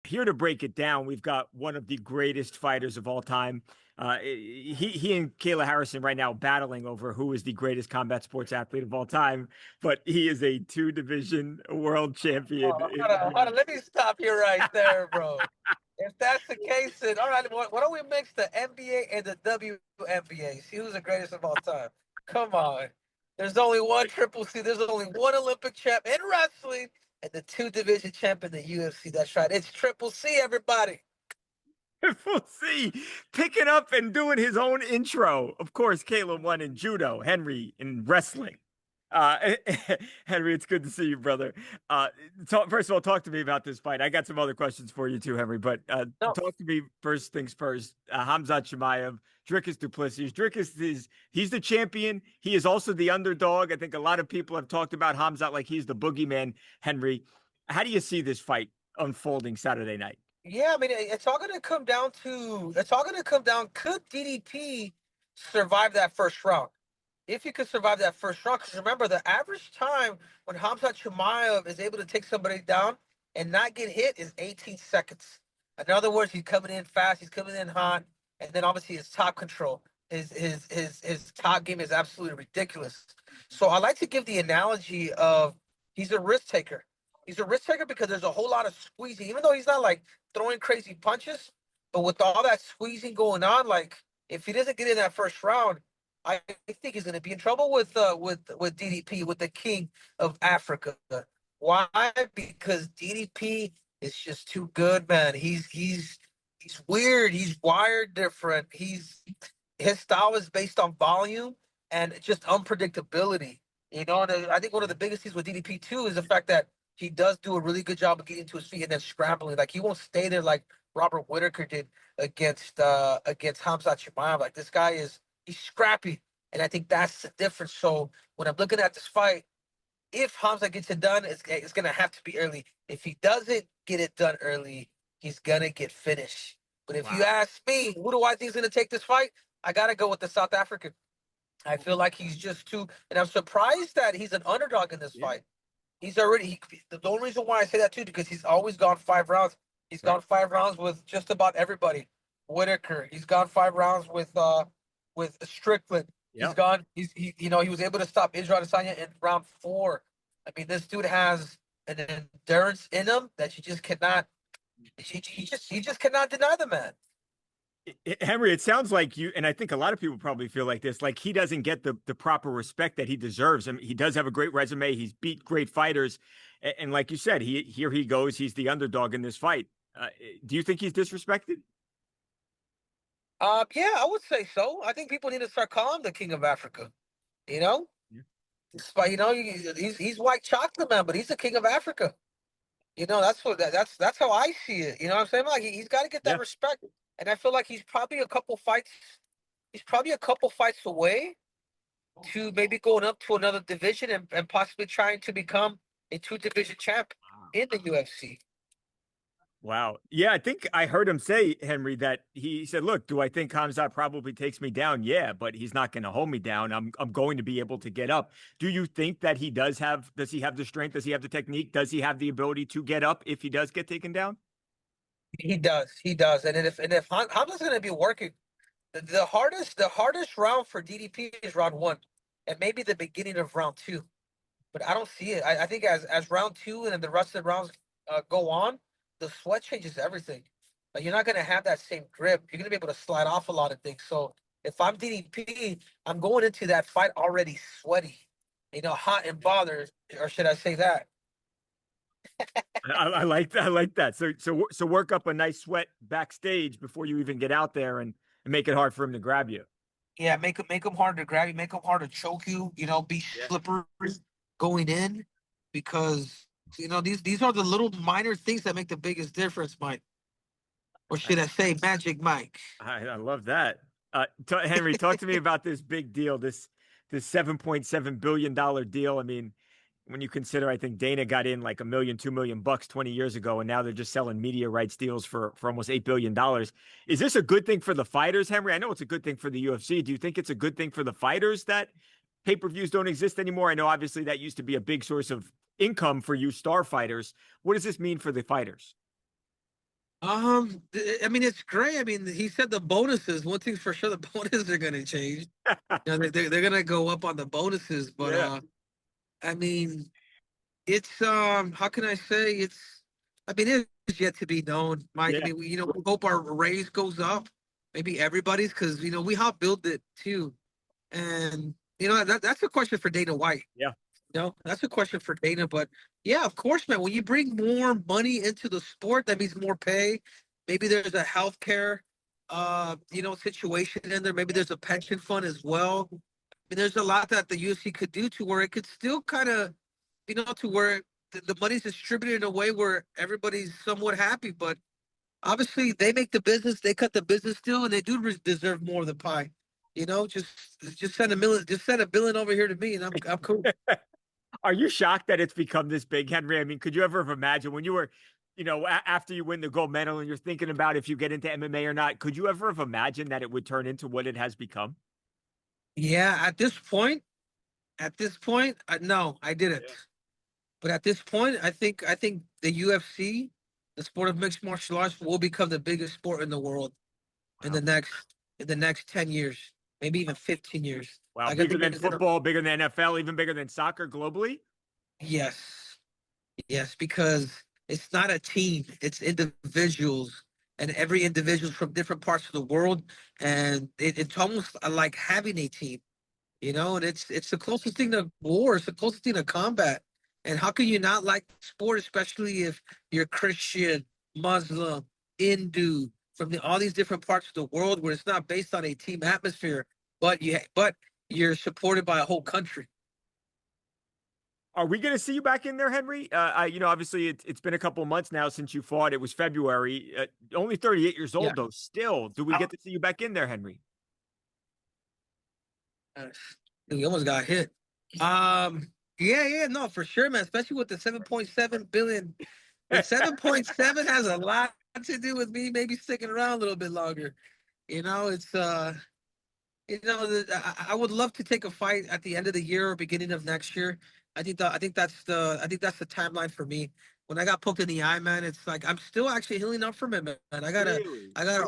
here to break it down, we've got one of the greatest fighters of all time. He and Kayla Harrison right now battling over who is the greatest combat sports athlete of all time, but he is a two-division world champion. Hold on. Let me stop you right there, bro. If that's the case, then all right. Why don't we mix the NBA and the WNBA? See who's the greatest of all time? Come on. There's only one Triple C. There's only one Olympic champ in wrestling, and the two division champ in the UFC. That's right. It's Triple C. Everybody. We'll see. Picking up and doing his own intro. Of course, Caleb won in judo, Henry in wrestling. Uh, Henry, it's good to see you, brother. First of all, talk to me about this fight. I got some other questions for you too, Henry, but No, talk to me first things first. Hamzat Chimaev, Dricus Duplessis. He's the champion. He is also the underdog. I think a lot of people have talked about Hamzat like he's the boogeyman, Henry. How do you see this fight unfolding Saturday night? yeah, I mean, it's all going to come down to could DDP survive that first round? If he could survive that first round, because remember, the average time when Hamza Chimaev is able to take somebody down and not get hit is 18 seconds. In other words, he's coming in fast, he's coming in hot, and then obviously his top control, his top game is absolutely ridiculous. So I like to give the analogy of he's a risk taker. He's a risk taker because there's a whole lot of squeezing, even though he's not like throwing crazy punches, but with all that squeezing going on, like if he doesn't get in that first round, I think he's going to be in trouble with DDP, with the king of Africa. Why? Because DDP is just too good, man. He's weird. He's wired different. His style is based on volume and just unpredictability. You know, and I think one of the biggest things with DDP too is the fact that he does do a really good job of getting to his feet and then scrambling. Like he won't stay there like Robert Whitaker did against Hamza Chimaev. Like this guy is he's scrappy, and I think that's the difference. So when I'm looking at this fight, if Hamza gets it done, it's gonna have to be early. If he doesn't get it done early, he's gonna get finished. But if you Wow. ask me, who do I think is gonna take this fight? I gotta go with the South African. I feel like he's just too, and I'm surprised that he's an underdog in this Yeah. fight. The only reason why I say that too because he's always gone 5 rounds. He's Right. gone 5 rounds with just about everybody. Whitaker. He's gone 5 rounds with Strickland. Yep. He was able to stop Israel Adesanya in round 4. I mean, this dude has an endurance in him that you just cannot. He just cannot deny the man. Henry, it sounds like you, and I think a lot of people probably feel like this, like he doesn't get the proper respect that he deserves. I mean, he does have a great resume. He's beat great fighters. And like you said, here he goes. He's the underdog in this fight. Do you think he's disrespected? Yeah, I would say so. I think people need to start calling him the King of Africa. You know, Yeah. despite he's white chocolate man, but he's the King of Africa. That's how I see it. You know what I'm saying? Like he's got to get that Yeah. respect, and I feel like he's probably a couple fights. He's probably a couple fights away to maybe going up to another division and possibly trying to become a two division champ in the UFC. Wow. Yeah, I think I heard him say, Henry, that he said, "Look, do I think Hamzat probably takes me down? Yeah, but he's not going to hold me down. I'm going to be able to get up." Do you think that does he have the strength? Does he have the technique? Does he have the ability to get up if he does get taken down? He does, and if Hamza's going to be working, the hardest round for DDP is round 1, and maybe the beginning of round 2. But I don't see it. I think as round 2 and then the rest of the rounds go on, the sweat changes everything. Like you're not gonna have that same grip. You're gonna be able to slide off a lot of things. So if I'm DDP, I'm going into that fight already sweaty, hot and bothered, or should I say that? I like that. I like that. So work up a nice sweat backstage before you even get out there and make it hard for him to grab you. Yeah, make them hard to grab you, make them hard to choke you. Be Yeah. slippery going in because these are the little minor things that make the biggest difference, Mike. Or should I say, Magic Mike? I love that. Henry, talk to me about this big deal, this $7.7 billion deal. I mean, when you consider, I think Dana got in like a million, 2 million bucks 20 years ago, and now they're just selling media rights deals for almost $8 billion. Is this a good thing for the fighters, Henry? I know it's a good thing for the UFC. Do you think it's a good thing for the fighters that pay-per-views don't exist anymore? I know obviously that used to be a big source of income for you star fighters. What does this mean for the fighters? I mean, it's great. I mean, he said the bonuses. One thing's for sure, the bonuses are going to change. You know, they're going to go up on the bonuses. But Yeah, I mean, it's how can I say it's? I mean, it's yet to be known, Mike. I yeah, mean, we hope our raise goes up. Maybe everybody's, because we helped build it too. And that's a question for Dana White. yeah. No, that's a question for Dana. But yeah, of course, man. When you bring more money into the sport, that means more pay. Maybe there's a healthcare, situation in there. Maybe there's a pension fund as well. I mean, there's a lot that the UFC could do to where it could still kind of, to where the money's distributed in a way where everybody's somewhat happy. But obviously, they make the business, they cut the business deal, and they do deserve more of the pie. Just send a billion over here to me, and I'm cool. Are you shocked that it's become this big, Henry? I mean, could you ever have imagined when you were, after you win the gold medal and you're thinking about if you get into MMA or not, could you ever have imagined that it would turn into what it has become? Yeah, at this point, no, I didn't. Yeah. But at this point, I think the UFC, the sport of mixed martial arts, will become the biggest sport in the world in Wow. the next 10 years, maybe even 15 years. Wow. Like I Bigger think than it's gonna. football, bigger than NFL, even bigger than soccer globally? Yes, yes, because it's not a team; it's individuals, and every individual's from different parts of the world, and it's almost like having a team. And it's the closest thing to war. It's the closest thing to combat. And how can you not like sport, especially if you're Christian, Muslim, Hindu, from all these different parts of the world, where it's not based on a team atmosphere, but you're supported by a whole country. Are we going to see you back in there, Henry? Obviously it's been a couple of months now since you fought. It was February. Only 38 years Yeah. old, though. Still, do we get to see you back in there, Henry? Uh, he almost got hit. Yeah, yeah, no, for sure, man. Especially with the 7.7 billion. The 7.7 has a lot to do with me maybe sticking around a little bit longer. It's I would love to take a fight at the end of the year or beginning of next year. I think that's the timeline for me. When I got poked in the eye, man, it's like I'm still actually healing up from it, man. Really? I got a,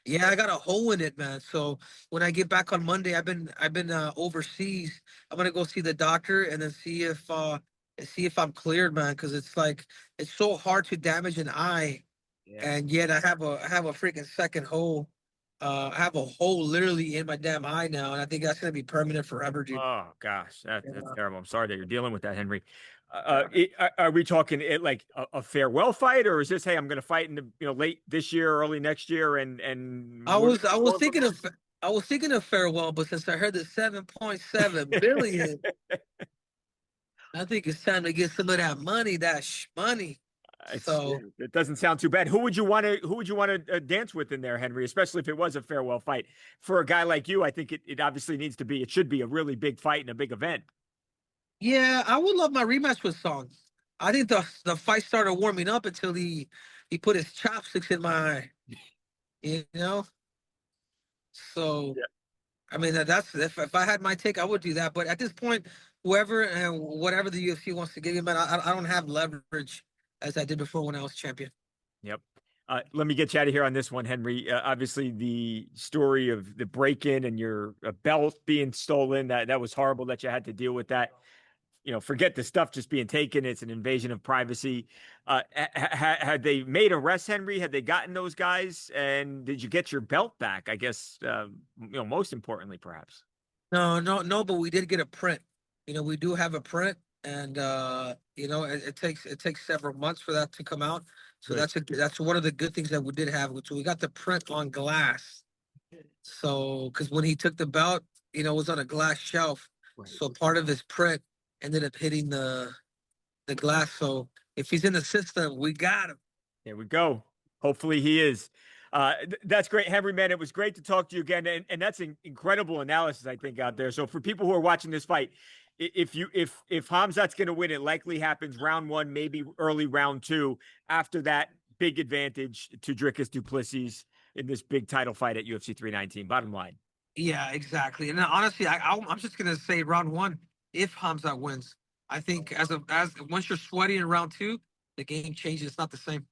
yeah, I got a hole in it, man. So when I get back on Monday, I've been overseas. I'm gonna go see the doctor and then see if I'm cleared, man. Because it's like it's so hard to damage an eye, Yeah. and yet I have a freaking second hole. I have a hole literally in my damn eye now, and I think that's gonna be permanent forever, dude. Oh gosh, that's Yeah. terrible. I'm sorry that you're dealing with that, Henry. Yeah. Are we talking it like a farewell fight, or is this, hey, I'm going to fight in the late this year, early next year, and I we're was I was going from thinking there? of I was thinking of farewell, but since I heard the 7.7 billion, I think it's time to get some of that money, money. So It doesn't sound too bad. Who would you want to dance with in there, Henry? Especially if it was a farewell fight for a guy like you. I think it obviously it should be a really big fight and a big event. yeah, I would love my rematch with Song. I think the fight started warming up until he put his chopsticks in my eye. You know, so I mean that's if I had my take, I would do that. But at this point, whoever and whatever the UFC wants to give me, man, I don't have leverage as I did before when I was champion. Yep. Let me get you out of here on this one, Henry. Obviously, the story of the break-in and your belt being stolen, that was horrible that you had to deal with that. Forget the stuff just being taken. It's an invasion of privacy. Had they made arrests, Henry? Had they gotten those guys? And did you get your belt back? I guess, most importantly, perhaps. No, no, no, but we did get a print. We do have a print, and it takes several months for that to come out. So Good. that's one of the good things that we did have. So we got the print on glass. So because when he took the belt, it was on a glass shelf. Right. So part of his print ended up hitting the glass. So if he's in the system, we got him. There we go. Hopefully he is. That's great, Henry, man. It was great to talk to you again, and that's an incredible analysis, I think, out there. So for people who are watching this fight, if Hamzat's going to win, it likely happens round one, maybe early round two. After that, big advantage to Dricus du Plessis in this big title fight at UFC 319. Bottom line. Yeah, exactly. And honestly, I'm just gonna say round one. If Hamza wins, I think as once you're sweaty in round two, the game changes. It's not the same.